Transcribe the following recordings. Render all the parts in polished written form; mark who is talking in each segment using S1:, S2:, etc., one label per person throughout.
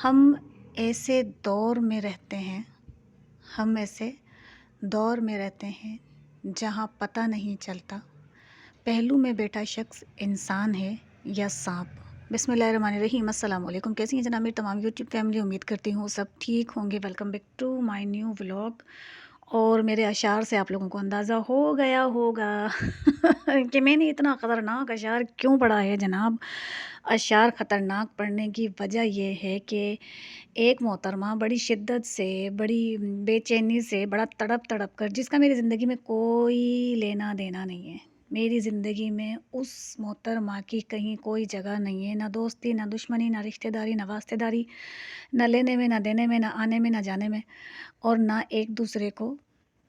S1: हम ऐसे दौर में रहते हैं हम ऐसे दौर में रहते हैं जहाँ पता नहीं चलता पहलू में बैठा शख्स इंसान है या सांप। बिस्मिल्लाहिर्रहमानिर्रहीम। अस्सलाम वालेकुम। कैसी हैं जनाब मेरी तमाम यूट्यूब फैमिली? उम्मीद करती हूँ सब ठीक होंगे। Welcome back to my new vlog. और मेरे अशार से आप लोगों को अंदाज़ा हो गया होगा कि मैंने इतना ख़तरनाक अशार क्यों पढ़ा है जनाब। अशार ख़तरनाक पढ़ने की वजह यह है कि एक मोहतरमा बड़ी शिद्दत से, बड़ी बेचैनी से, बड़ा तड़प तड़प कर, जिसका मेरी ज़िंदगी में कोई लेना देना नहीं है। मेरी ज़िंदगी में उस मोहतरमा की कहीं कोई जगह नहीं है, ना दोस्ती, ना दुश्मनी, ना रिश्तेदारी, ना वास्तेदारी, ना लेने में, ना देने में, ना आने में, ना जाने में, और ना एक दूसरे को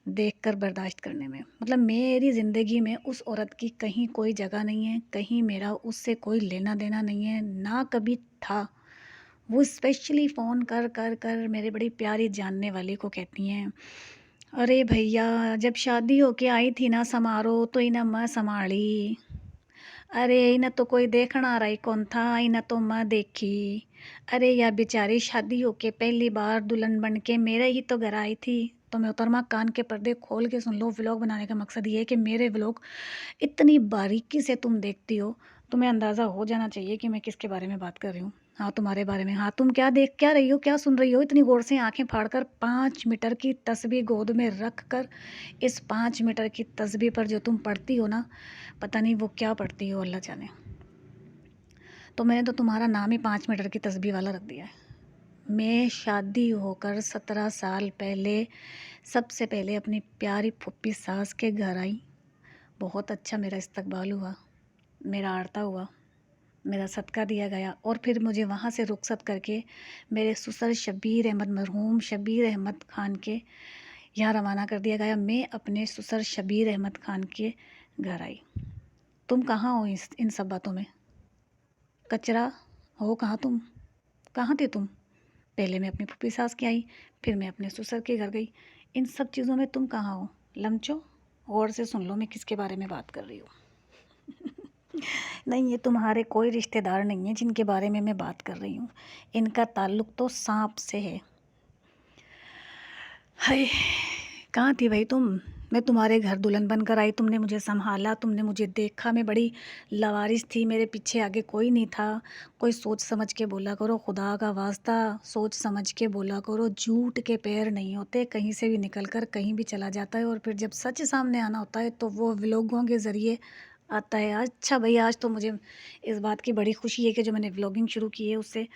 S1: देखकर बर्दाश्त करने में। मतलब मेरी ज़िंदगी में उस औरत की कहीं कोई जगह नहीं है, कहीं मेरा उससे कोई लेना देना नहीं है, ना कभी था। वो स्पेशली फ़ोन कर कर कर मेरे बड़ी प्यारी जानने वाली को कहती हैं, अरे भैया जब शादी होके आई थी ना समारोह तो इन्हें माँ संभाली। अरे इन्हें तो कोई देखण आ रही कौन था, इन्हें तो माँ देखी। अरे या बेचारी शादी होके पहली बार दुल्हन बन के मेरे ही तो घर आई थी। तो मोहतरमा कान के पर्दे खोल के सुन लो। व्लॉग बनाने का मकसद ये है कि मेरे व्लॉग इतनी बारीकी से तुम देखती हो, तुम्हें अंदाज़ा हो जाना चाहिए कि मैं किसके बारे में बात कर रही हूँ। हाँ, तुम्हारे बारे में। हाँ, तुम क्या देख क्या रही हो, क्या सुन रही हो? इतनी गौर से आंखें फाड़कर 5 मीटर की तस्बीह गोद में रख कर, इस 5 मीटर की तस्बीह पर जो तुम पढ़ती हो ना, पता नहीं वो क्या पढ़ती हो, अल्लाह जाने। तो मैंने तो तुम्हारा नाम ही 5 मीटर की तस्बीह वाला रख दिया है। मैं शादी होकर 17 साल पहले सबसे पहले अपनी प्यारी फुप्पी सास के घर आई। बहुत अच्छा मेरा इस्तकबाल हुआ, मेरा आरता हुआ, मेरा सदका दिया गया, और फिर मुझे वहाँ से रुखसत करके मेरे ससुर शब्बीर अहमद, मरहूम शब्बीर अहमद ख़ान के यहाँ रवाना कर दिया गया। मैं अपने ससुर शब्बीर अहमद ख़ान के घर आई। तुम कहाँ हो इन सब बातों में? कचरा हो कहाँ तुम? कहाँ थे तुम? पहले मैं अपनी फूफी सास के आई, फिर मैं अपने ससुर के घर गई। इन सब चीज़ों में तुम कहाँ हो? लमचो, गौर से सुन लो मैं किसके बारे में बात कर रही हूँ। नहीं, ये तुम्हारे कोई रिश्तेदार नहीं है जिनके बारे में मैं बात कर रही हूँ। इनका ताल्लुक़ तो सांप से है। हाय, कहाँ थी भाई तुम? मैं तुम्हारे घर दुल्हन बनकर आई, तुमने मुझे संभाला, तुमने मुझे देखा। मैं बड़ी लावारिस थी, मेरे पीछे आगे कोई नहीं था। कोई सोच समझ के बोला करो, खुदा का वास्ता सोच समझ के बोला करो। झूठ के पैर नहीं होते, कहीं से भी निकल कर कहीं भी चला जाता है, और फिर जब सच सामने आना होता है तो वो व्लॉगों के ज़रिए आता है। अच्छा भाई, आज तो मुझे इस बात की बड़ी खुशी है कि जो मैंने व्लॉगिंग शुरू की है उससे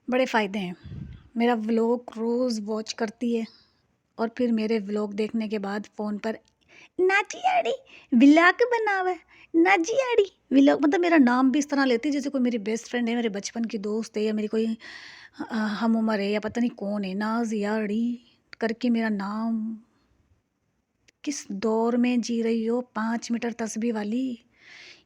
S1: बड़े फ़ायदे हैं। मेरा व्लॉग रोज़ वॉच करती है, और फिर मेरे व्लॉग देखने के बाद फ़ोन पर नाची आड़ी व्लॉग बनावे, नाची आड़ी व्लॉग, मतलब मेरा नाम भी इस तरह लेती है जैसे कोई मेरी बेस्ट फ्रेंड है, मेरे बचपन की दोस्त है, या मेरी कोई हम उम्र है, या पता नहीं कौन है। नाज़ियाड़ी करके मेरा नाम। किस दौर में जी रही हो 5 मीटर तस्बीह वाली?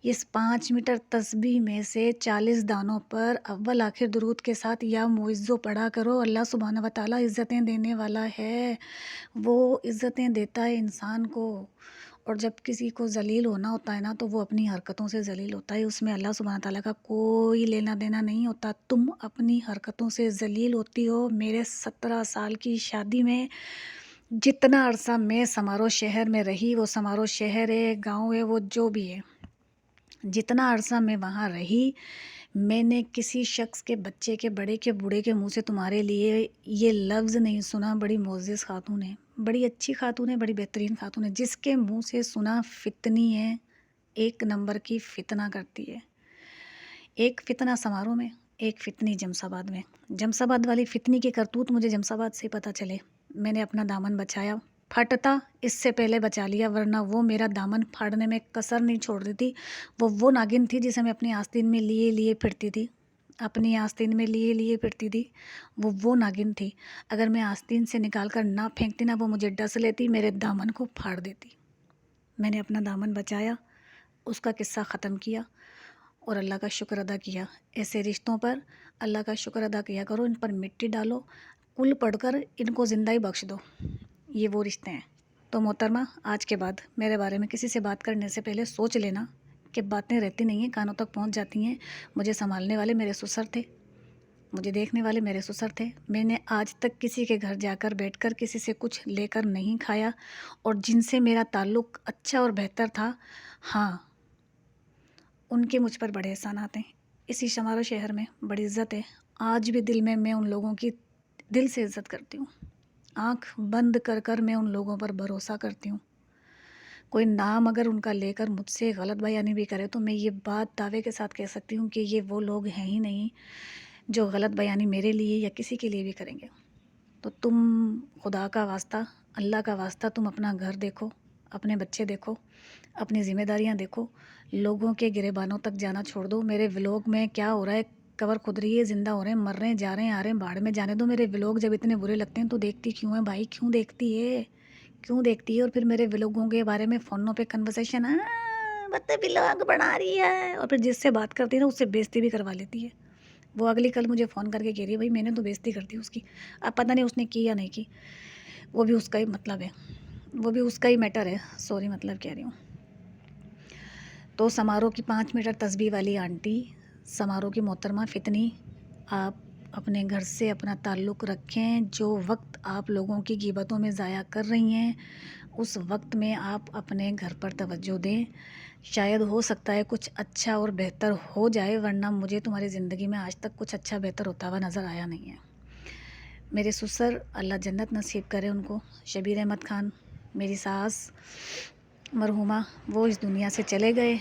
S1: इस 5 मीटर तस्बीह में से 40 दानों पर अव्वल आखिर दुरूद के साथ या मुइज़्ज़ो पढ़ा करो। अल्लाह सुब्हान व तआला इज़्ज़तें देने वाला है, वो इज़्ज़तें देता है इंसान को। और जब किसी को ज़लील होना होता है ना, तो वो अपनी हरकतों से ज़लील होता है, उसमें अल्लाह सुब्हान तआला का कोई लेना देना नहीं होता। तुम अपनी हरकतों से ज़लील होती हो। मेरे 17 साल की शादी में जितना अरसा मैं समारोह शहर में रही, वो समारोह शहर है, गाँव है, वो जो भी है, जितना अरसा मैं वहाँ रही, मैंने किसी शख्स के, बच्चे के, बड़े के, बूढ़े के मुँह से तुम्हारे लिए ये लफ्ज़ नहीं सुना, बड़ी मोअज़्ज़ज़ खातून है, बड़ी अच्छी खातून है, बड़ी बेहतरीन खातून है। जिसके मुँह से सुना फितनी है, एक नंबर की फितना करती है। एक फितना समारोह में, एक फितनी जमसाबाद में। जमसाबाद वाली फितनी की करतूत मुझे जमसाबाद से पता चले। मैंने अपना दामन बचाया, फटता इससे पहले बचा लिया, वरना वो मेरा दामन फाड़ने में कसर नहीं छोड़ देती। वो नागिन थी जिसे मैं अपनी आस्तीन में लिए लिए फिरती थी, अपनी आस्तीन में लिए लिए फिरती थी। वो नागिन थी। अगर मैं आस्तीन से निकाल कर ना फेंकती ना, वो मुझे डस लेती, मेरे दामन को फाड़ देती। मैंने अपना दामन बचाया, उसका किस्सा ख़त्म किया, और अल्लाह का शुक्र अदा किया। ऐसे रिश्तों पर अल्लाह का शुक्र अदा किया करो, इन पर मिट्टी डालो, कुल पढ़कर इनको ज़िंदा ही बख्श दो। ये वो रिश्ते हैं। तो मोहतरमा, आज के बाद मेरे बारे में किसी से बात करने से पहले सोच लेना कि बातें रहती नहीं हैं, कानों तक पहुंच जाती हैं। मुझे संभालने वाले मेरे ससुर थे, मुझे देखने वाले मेरे ससुर थे। मैंने आज तक किसी के घर जाकर बैठकर किसी से कुछ लेकर नहीं खाया, और जिनसे मेरा ताल्लुक़ अच्छा और बेहतर था, हाँ, उनके मुझ पर बड़े एहसानात हैं। इसी समारोह शहर में बड़ी इज़्ज़त है। आज भी दिल में मैं उन लोगों की दिल से इज़्ज़त करती हूँ। आँख बंद कर कर मैं उन लोगों पर भरोसा करती हूँ। कोई नाम अगर उनका लेकर मुझसे गलत बयानी भी करे तो मैं ये बात दावे के साथ कह सकती हूँ कि ये वो लोग हैं ही नहीं जो गलत बयानी मेरे लिए या किसी के लिए भी करेंगे। तो तुम खुदा का वास्ता, अल्लाह का वास्ता, तुम अपना घर देखो, अपने बच्चे देखो, अपनी ज़िम्मेदारियाँ देखो, लोगों के गिरेबानों तक जाना छोड़ दो। मेरे व्लॉग में क्या हो रहा है, कबर खुद रही है, ज़िंदा हो रहे हैं, मर रहे हैं, जा रहे हैं, आ रहे हैं, भाड़ में जाने दो। मेरे व्लॉग जब इतने बुरे लगते हैं तो देखती क्यों है भाई? क्यों देखती है? क्यों देखती है? और फिर मेरे व्लॉगों के बारे में फ़ोनों पे कन्वर्सेशन, बता व्लॉग बना रही है, और फिर जिससे बात करती है ना उससे बेइज़्ज़ती भी करवा लेती है। वो अगली कल मुझे फ़ोन करके कह रही है, भाई मैंने तो बेइज़्ज़ती कर दी उसकी। अब पता नहीं उसने की या नहीं की, वो भी उसका ही मतलब है, वो भी उसका ही मैटर है, सॉरी मतलब कह रही हूँ। तो समारोह की 5 मीटर तस्बीह वाली आंटी, समारोह की मोहतरमा फ़ितनी, आप अपने घर से अपना ताल्लुक़ रखें। जो वक्त आप लोगों की ग़ीबतों में ज़ाया कर रही हैं, उस वक्त में आप अपने घर पर तवज्जो दें। शायद हो सकता है कुछ अच्छा और बेहतर हो जाए, वरना मुझे तुम्हारी ज़िंदगी में आज तक कुछ अच्छा बेहतर होता हुआ नज़र आया नहीं है। मेरे ससुर, अल्लाह जन्नत नसीब करे उनको, शबीर अहमद ख़ान, मेरी सास मरहुमा, वो इस दुनिया से चले गए।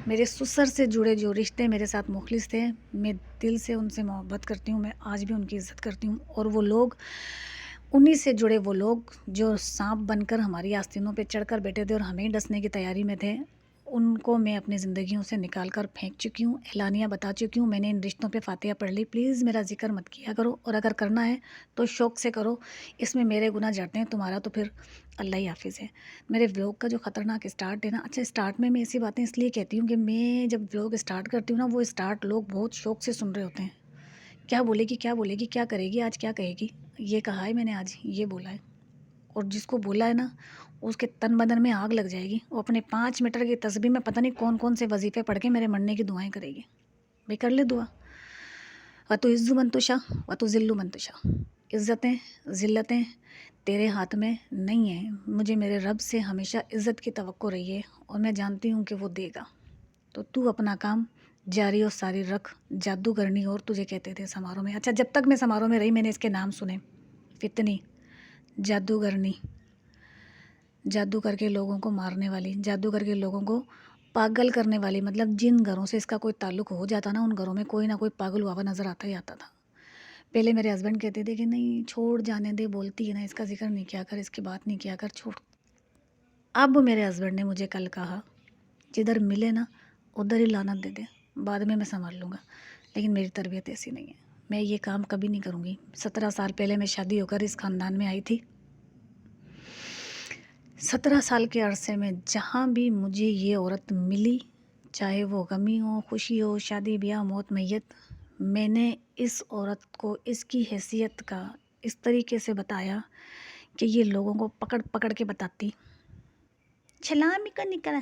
S1: मेरे ससुर से जुड़े जो रिश्ते मेरे साथ मुखलिस थे, मैं दिल से उनसे मोहब्बत करती हूँ, मैं आज भी उनकी इज़्ज़त करती हूँ। और वो लोग, उन्हीं से जुड़े वो लोग जो सांप बनकर हमारी आस्तीनों पे चढ़कर बैठे थे और हमें ही डसने की तैयारी में थे, उनको मैं अपनी ज़िंदगियों से निकाल कर फेंक चुकी हूँ, एलानिया बता चुकी हूँ। मैंने इन रिश्तों पे फ़ातिहा पढ़ ली। प्लीज़ मेरा ज़िक्र मत किया करो, और अगर करना है तो शौक़ से करो, इसमें मेरे गुनाह जड़ते हैं, तुम्हारा तो फिर अल्लाह ही हाफ़िज़ है। मेरे व्लॉग का जो ख़तरनाक स्टार्ट है ना, अच्छा स्टार्ट में मैं ऐसी बातें इसलिए कहती हूँ कि मैं जब व्लॉग स्टार्ट करती हूँ ना, वो स्टार्ट लोग बहुत शौक़ से सुन रहे होते हैं। क्या बोलेगी, क्या बोलेगी, क्या करेगी, आज क्या कहेगी? ये कहा है मैंने, आज ये बोला है। और जिसको बोला है ना, उसके तन बदन में आग लग जाएगी। वो अपने 5 मीटर की तस्बीह में पता नहीं कौन-कौन से वज़ीफ़े पढ़ के मेरे मरने की दुआएँ करेगी। भाई कर ले दुआ। व तुइज़्ज़ु मन तशा व तुज़िल्लु मन तशा। इज़्ज़तें, ज़िल्लतें तेरे हाथ में नहीं है। मुझे मेरे रब से हमेशा इज़्ज़त की तवक्को रही है, और मैं जानती हूँ कि वो देगा। तो तू अपना काम जारी और सारी रख। जादूगरनी और तुझे कहते थे समारोह में। अच्छा, जब तक मैं समारोह में रही मैंने इसके नाम सुने, फ़ितनी, जादूगरनी, जादू करके लोगों को मारने वाली, जादू करके लोगों को पागल करने वाली। मतलब जिन घरों से इसका कोई ताल्लुक़ हो जाता ना, उन घरों में कोई ना कोई पागल हुआ हुआ नज़र आता ही आता था। पहले मेरे हस्बैंड कहते थे कि नहीं छोड़, जाने दे, बोलती है ना, इसका ज़िक्र नहीं किया कर, इसकी बात नहीं किया कर, छोड़। अब मेरे हस्बैंड ने मुझे कल कहा, जिधर मिले ना उधर ही लानत दे दे, बाद में मैं संभाल लूँगा। लेकिन मेरी तरबियत ऐसी नहीं है, मैं ये काम कभी नहीं करूँगी। 17 साल पहले मैं शादी होकर इस ख़ानदान में आई थी। 17 साल के अरसे में जहाँ भी मुझे ये औरत मिली, चाहे वो गमी हो, खुशी हो, शादी ब्याह, मौत मैयत, मैंने इस औरत को इसकी हैसियत का इस तरीके से बताया कि ये लोगों को पकड़ पकड़ के बताती, छलामी का निकला,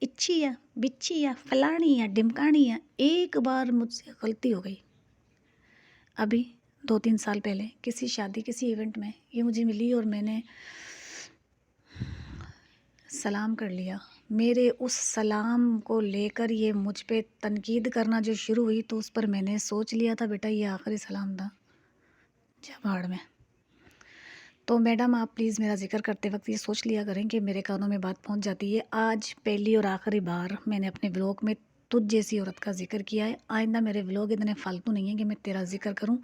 S1: इच्छी या बिच्छी या फलानी या ढिमकानी या। एक बार मुझसे गलती हो गई, अभी 2-3 साल पहले किसी शादी, किसी इवेंट में ये मुझे मिली और मैंने सलाम कर लिया। मेरे उस सलाम को लेकर ये मुझ पे तनकीद करना जो शुरू हुई, तो उस पर मैंने सोच लिया था बेटा ये आखिरी सलाम था, जा भाड़ में। तो मैडम आप प्लीज़ मेरा ज़िक्र करते वक्त ये सोच लिया करें कि मेरे कानों में बात पहुंच जाती है। आज पहली और आखिरी बार मैंने अपने व्लॉग में तुझ जैसी औरत का ज़िक्र किया है। आइंदा मेरे व्लॉग इतने फालतू नहीं है कि मैं तेरा ज़िक्र करूं।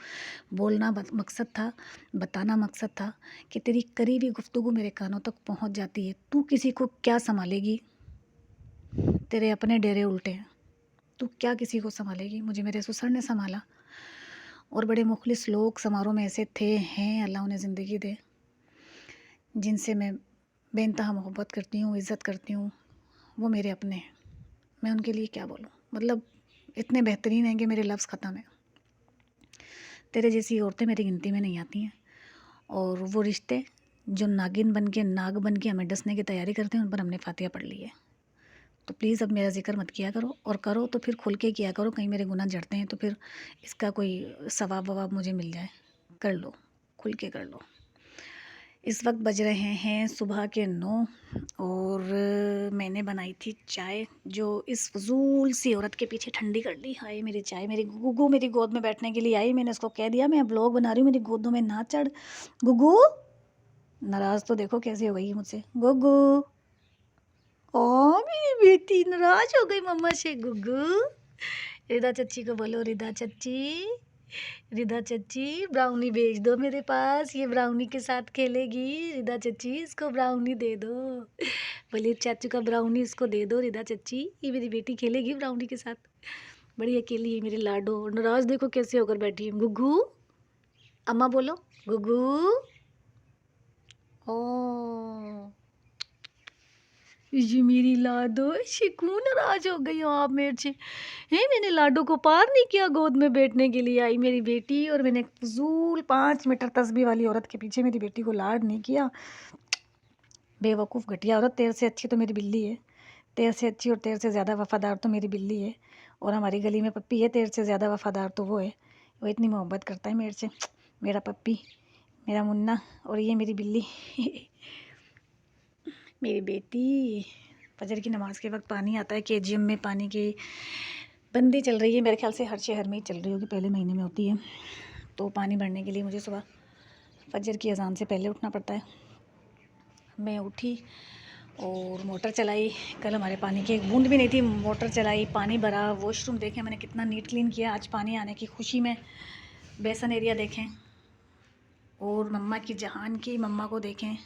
S1: बोलना मकसद था, बताना मकसद था कि तेरी करीबी गुफ्तगू मेरे कानों तक पहुंच जाती है। तू किसी को क्या संभालेगी, तेरे अपने डेरे उल्टे हैं, तू क्या किसी को संभालेगी। मुझे मेरे ससुर ने संभाला, और बड़े मुखलिस लोग समारोह में ऐसे थे, हैं, अल्लाह उन्हें ज़िंदगी दे, जिनसे मैं बेइंतहा मोहब्बत करती हूँ, इज़्ज़त करती हूँ। वो मेरे अपने हैं, मैं उनके लिए क्या बोलूँ। मतलब इतने बेहतरीन हैं कि मेरे लफ्ज़ ख़त्म हैं। तेरे जैसी औरतें मेरी गिनती में नहीं आती हैं। और वो रिश्ते जो नागिन बन के, नाग बन के हमें डसने की तैयारी करते हैं, उन पर हमने फ़ातिहा पढ़ ली है। तो प्लीज़ अब मेरा ज़िक्र मत किया करो, और करो तो फिर खुल के किया करो, कहीं मेरे गुनाह जड़ते हैं तो फिर इसका कोई सवाब ववाब मुझे मिल जाए। कर लो, खुल के कर लो। इस वक्त बज रहे हैं सुबह के 9 और मैंने बनाई थी चाय, जो इस फजूल सी औरत के पीछे ठंडी कर दी। हाय मेरी चाय, मेरी गुगू मेरी गोद में बैठने के लिए आई। मैंने उसको कह दिया मैं ब्लॉग बना रही हूँ, मेरी गोदों में ना चढ़। गुगू नाराज़ तो देखो कैसे हो गई मुझसे। गुगू, ओ मेरी बेटी नाराज़ हो गई मम्मा से। गुगू, रिदा चच्ची को बोलो, रिदा चच्ची, रिदा चच्ची ब्राउनी भेज दो मेरे पास, ये ब्राउनी के साथ खेलेगी। रिदा चच्ची इसको ब्राउनी दे दो, बोले चाचू का ब्राउनी इसको दे दो रिदा चच्ची, ये मेरी बेटी खेलेगी ब्राउनी के साथ। बड़ी अकेली है मेरी लाडो, नाराज देखो कैसे होकर बैठी है। गुगू, अम्मा बोलो, गुगू। ओ ये मेरी लाडो, शिकू नाराज हो गई हो आप मेरे से। है मैंने लाडो को पार नहीं किया, गोद में बैठने के लिए आई मेरी बेटी, और मैंने फजूल 5 मीटर तस्बीह वाली औरत के पीछे मेरी बेटी को लाड नहीं किया। बेवकूफ़ घटिया औरत, तेरे से अच्छी तो मेरी बिल्ली है, तेरे से अच्छी और तेरे से ज़्यादा वफ़ादार तो मेरी बिल्ली है। और हमारी गली में पप्पी है, तेरे से ज़्यादा वफ़ादार तो वो है। वो इतनी मोहब्बत करता है मेरे से, मेरा पप्पी, मेरा मुन्ना, और ये मेरी बिल्ली। मेरी बेटी। फजर की नमाज़ के वक्त पानी आता है, केजीएम में पानी की बंदी चल रही है, मेरे ख्याल से हर शहर में ही चल रही होगी, पहले महीने में होती है। तो पानी भरने के लिए मुझे सुबह फजर की अज़ान से पहले उठना पड़ता है। मैं उठी और मोटर चलाई। कल हमारे पानी की एक बूंद भी नहीं थी, मोटर चलाई, पानी भरा। वॉशरूम देखें मैंने कितना नीट क्लीन किया आज पानी आने की खुशी में। बेसन एरिया देखें, और मम्मा की जहान की मम्मा को देखें,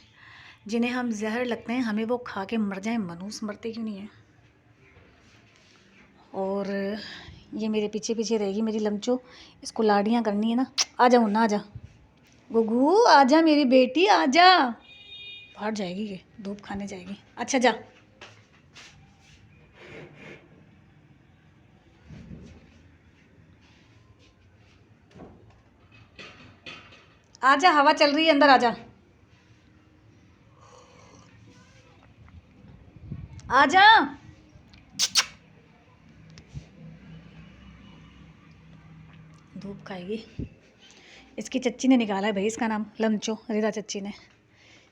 S1: जिन्हें हम जहर लगते हैं हमें वो खा के मर जाएं, मनूस मरते क्यों नहीं है। और ये मेरे पीछे पीछे रहेगी मेरी लमचो, इसको लाड़ियाँ करनी है ना। आ जा मुन्ना, आ जा। गुगू आ जा मेरी बेटी, आ जा। बाहर जाएगी, ये धूप खाने जाएगी। अच्छा जा। आजा, हवा चल रही है, अंदर आजा, आजा। धूप खाएगी। इसकी चच्ची ने निकाला है भाई इसका नाम, लमचो, रिदा चच्ची ने।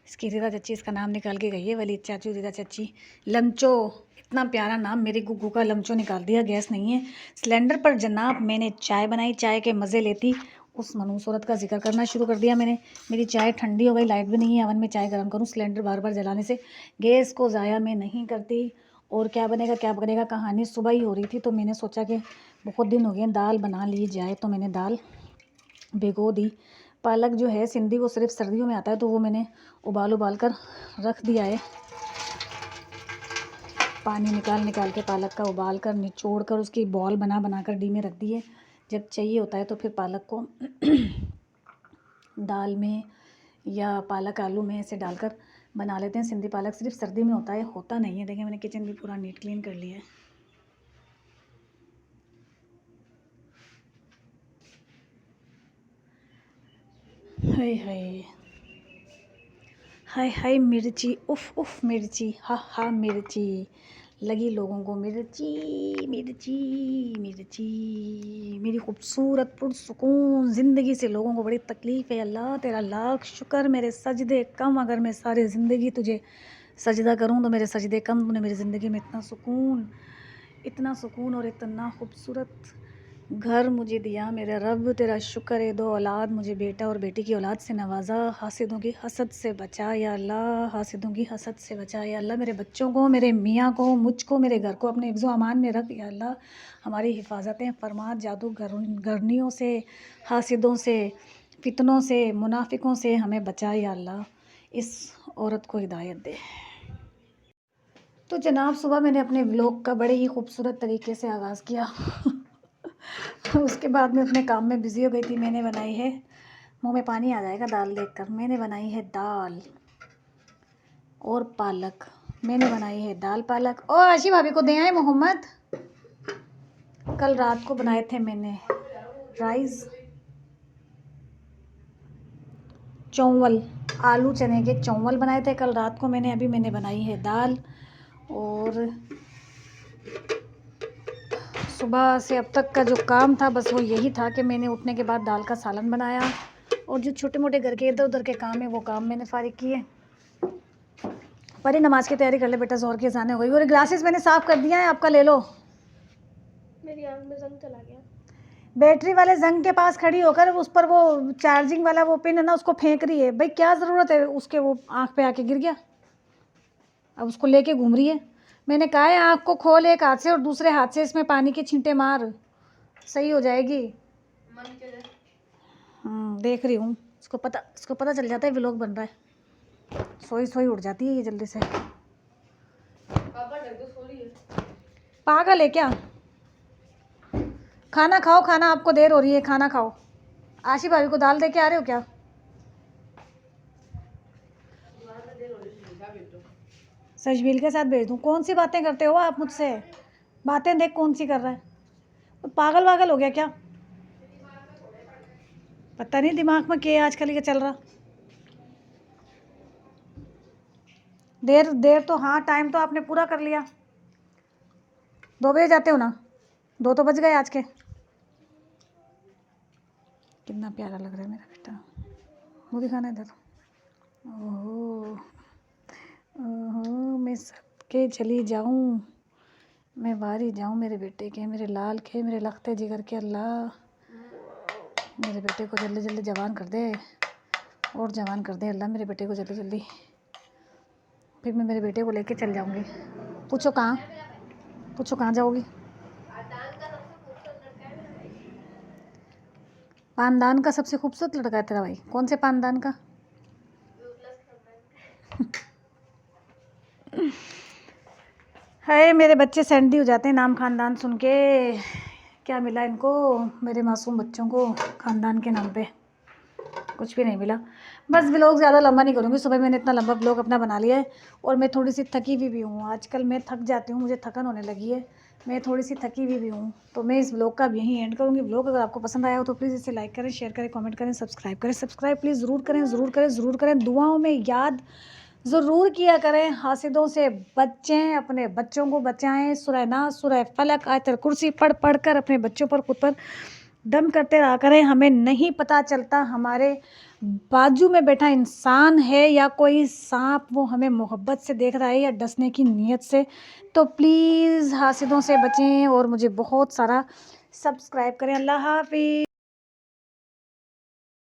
S1: इसकी रिदा चच्ची इसका नाम निकाल के गई है, वली चाचू रिदा चच्ची लमचो। इतना प्यारा नाम मेरी गुग्गू का, लमचो निकाल दिया। गैस नहीं है सिलेंडर पर जनाब, मैंने चाय बनाई, चाय के मज़े लेती उस मनूस औरत का जिक्र करना शुरू कर दिया मैंने। मेरी चाय ठंडी हो गई, लाइट भी नहीं है, अवन में चाय गर्म करूँ, सिलेंडर बार बार जलाने से। गैस को ज़ाया मैं नहीं करती। और क्या बनेगा क्या बनेगा, कहानी सुबह ही हो रही थी, तो मैंने सोचा कि बहुत दिन हो गए दाल बना ली जाए, तो मैंने दाल भिगो दी। पालक जो है सिंधी, वो सिर्फ सर्दियों में आता है, तो वो मैंने उबाल कर रख दिया है। पानी निकाल निकाल के पालक का उबाल कर, निचोड़ कर, उसकी बॉल बना कर डी में रख दी है। जब चाहिए होता है तो फिर पालक को दाल में या पालक आलू में ऐसे डालकर बना लेते हैं। सिंधी पालक सिर्फ सर्दी में होता है, होता नहीं है। देखिए मैंने किचन भी पूरा नीट क्लीन कर लिया है। हाय हाय हाय हाय मिर्ची, उफ उफ मिर्ची, हा हा मिर्ची लगी लोगों को, मिर्ची मिर्ची मिर्ची। मेरी खूबसूरत पुरसुकून ज़िंदगी से लोगों को बड़ी तकलीफ़ है। अल्लाह तेरा लाख शुक्र, मेरे सजदे कम, अगर मैं सारी ज़िंदगी तुझे सजदा करूं तो मेरे सजदे कम। तूने मेरी ज़िंदगी में इतना सुकून और इतना खूबसूरत घर मुझे दिया मेरे रब, तेरा शुक्र है। 2 औलाद मुझे बेटा और बेटी की औलाद से नवाजा। हासिदों की हसद से बचा या अल्लाह, हासिदों की हसद से बचा या अल्लाह। मेरे बच्चों को, मेरे मियाँ को, मुझको, मेरे घर को अपने हिफ्ज़ अमान में रख या अल्लाह। हमारी हिफाजतें फरमा, जादूगरनियों से, हासिदों से, फितनों से, मुनाफिकों से हमें बचा या अल्लाह। इस औरत को हिदायत दे। तो जनाब सुबह मैंने अपने व्लॉग का बड़े ही खूबसूरत तरीके से आगाज़ किया। उसके बाद मैं अपने काम में बिज़ी हो गई थी। मैंने बनाई है, मुंह में पानी आ जाएगा दाल देखकर, मैंने बनाई है दाल और पालक। मैंने बनाई है दाल पालक। और आशी भाभी को दे आए मोहम्मद। कल रात को बनाए थे मैंने राइस, चौवल, आलू चने के चौवल बनाए थे कल रात को मैंने। अभी मैंने बनाई है दाल और सुबह से अब तक का जो काम था बस वो यही था कि मैंने उठने के बाद दाल का सालन बनाया और जो छोटे मोटे घर के इधर उधर के काम है वो काम मैंने फारिग किए। पर नमाज की तैयारी कर ले बेटा, ज़ोहर की अज़ान हो गई। और ग्लासेस मैंने साफ़ कर दिया है, आपका ले लो।
S2: मेरी आंख में जंग चला गया।
S1: बैटरी वाले जंग के पास खड़ी होकर उस पर वो चार्जिंग वाला वो पिन है ना उसको फेंक रही है। भाई क्या ज़रूरत है उसके, वो आँख पे आके गिर गया, अब उसको लेके घूम रही है। मैंने कहा है आँख को खोल एक हाथ से और दूसरे हाथ से इसमें पानी के छींटे मार, सही हो जाएगी। देख रही हूँ, इसको पता चल जाता है व्लॉग बन रहा है। सोई उठ जाती है ये जल्दी से। पागल है क्या? खाना खाओ, खाना आपको देर हो रही है, खाना खाओ। आशी भाभी को दाल दे के आ रहे हो क्या? सजबील के साथ भेज दूँ? कौन सी बातें करते हो आप मुझसे? बातें देख कौन सी कर रहा है, तो पागल वागल हो गया क्या? पता नहीं दिमाग में क्या आजकल ये चल रहा। देर तो हाँ, टाइम तो आपने पूरा कर लिया। 2 बजे जाते हो ना, 2 तो बज गए आज के। कितना प्यारा लग रहा है मेरा बेटा, मुँह दिखाना इधर। ओहो ओहो, मैं सबके चली जाऊँ, मैं बाहरी जाऊँ मेरे बेटे के, मेरे लाल के, मेरे लखते जिगर के। अल्लाह मेरे बेटे को जल्दी जल्दी जवान कर दे, और जवान कर दे अल्लाह मेरे बेटे को जल्दी जल्दी। फिर मैं मेरे बेटे को लेके चल जाऊँगी। पूछो कहाँ जाओगी? पानदान का सबसे खूबसूरत लड़का है तेरा भाई। कौन से पानदान का? है मेरे बच्चे सैंडी हो जाते हैं नाम खानदान सुन के। क्या मिला इनको, मेरे मासूम बच्चों को खानदान के नाम पे? कुछ भी नहीं मिला। बस व्लॉग ज़्यादा लंबा नहीं करूँगी, सुबह मैंने इतना लंबा व्लॉग अपना बना लिया है। और मैं थोड़ी सी थकी हुई भी हूँ, आजकल मैं थक जाती हूँ, मुझे थकन होने लगी है, मैं थोड़ी सी थकी हुई भी हूँ। तो मैं इस व्लॉग का भी यहीं एंड करूँगी। व्लॉग अगर आपको पसंद आया हो तो प्लीज़ इसे लाइक करें, शेयर करें, कमेंट करें, सब्सक्राइब करें। सब्सक्राइब प्लीज़ ज़रूर करें, ज़रूर करें, ज़रूर करें। दुआओं में याद ज़रूर किया करें। हासिदों से बचें, अपने बच्चों को बचाएं। सूरह नास, सूरह फलक, आयतल कुर्सी पढ़ कर अपने बच्चों पर, खुद पर दम करते रहा करें। हमें नहीं पता चलता हमारे बाजू में बैठा इंसान है या कोई सांप, वो हमें मोहब्बत से देख रहा है या डसने की नीयत से। तो प्लीज़ हासिदों से बचें और मुझे बहुत सारा सब्सक्राइब करें। अल्लाह हाफ़िज़।